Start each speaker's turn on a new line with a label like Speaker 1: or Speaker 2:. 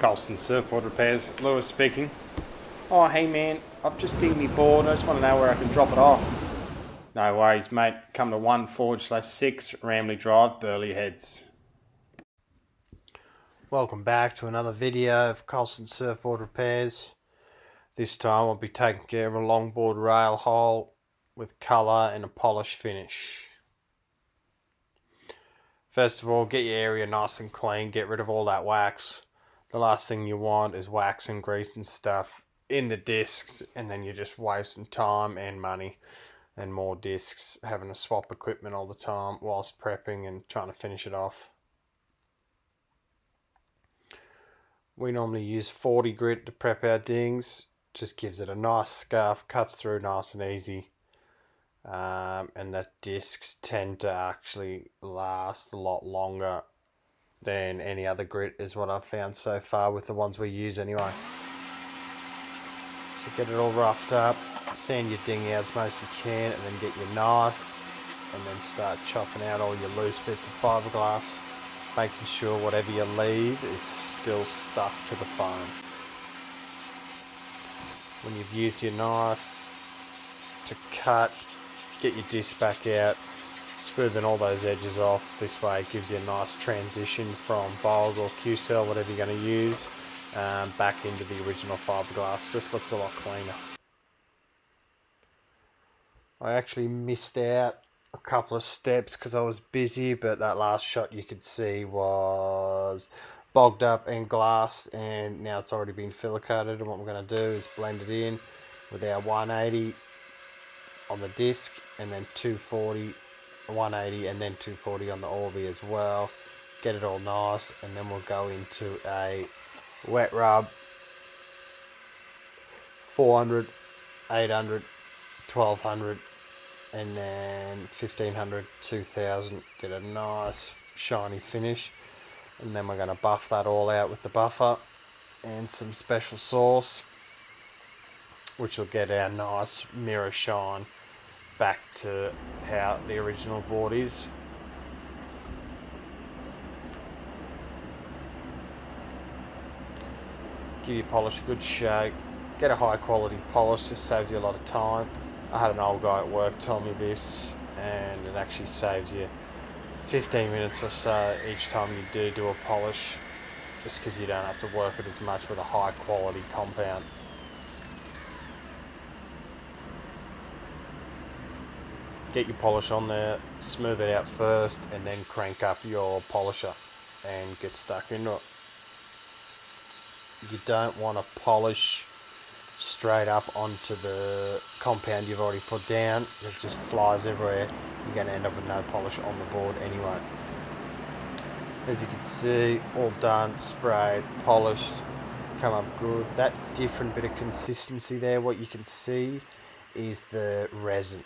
Speaker 1: Colston Surfboard Repairs, Lewis speaking. Oh, hey man, I've just dinged me board. I just want to know where I can drop it off. No worries, mate. Come to 1/6 Ramley Drive, Burleigh Heads.
Speaker 2: Welcome back to another video of Colston Surfboard Repairs. This time I'll be taking care of a longboard rail hole with colour and a polish finish. First of all, get your area nice and clean, get rid of all that wax. The last thing you want is wax and grease and stuff in the discs, and then you're just wasting time and money and more discs, having to swap equipment all the time whilst prepping and trying to finish it off. We normally use 40 grit to prep our dings. Just gives it a nice scuff, cuts through nice and easy. And the discs tend to actually last a lot longer than any other grit, is what I've found so far with the ones we use anyway. So get it all roughed up, sand your ding out as much as you can, and then get your knife and then start chopping out all your loose bits of fiberglass, making sure whatever you leave is still stuck to the foam. When you've used your knife to cut, get your disc back out, smoothing all those edges off. This way it gives you a nice transition from bulb or Q-cell, whatever you're going to use, back into the original fiberglass. Just looks a lot cleaner. I actually missed out a couple of steps because I was busy, but that last shot you could see was bogged up and glassed, and now it's already been filler coated, and what we're going to do is blend it in with our 180 on the disc, and then 240, 180 and then 240 on the Orby as well. Get it all nice, and then we'll go into a wet rub, 400, 800, 1200 and then 1500, 2000. Get a nice shiny finish, and then we're going to buff that all out with the buffer and some special sauce, which will get our nice mirror shine back to how the original board is. Give your polish a good shake. Get a high quality polish, just saves you a lot of time. I had an old guy at work tell me this, and it actually saves you 15 minutes or so each time you do a polish, just because you don't have to work it as much with a high quality compound. Get your polish on there, smooth it out first, and then crank up your polisher and get stuck into it. You don't want to polish straight up onto the compound you've already put down. It just flies everywhere. You're going to end up with no polish on the board anyway. As you can see, all done, sprayed, polished, come up good. That different bit of consistency there, what you can see is the resin.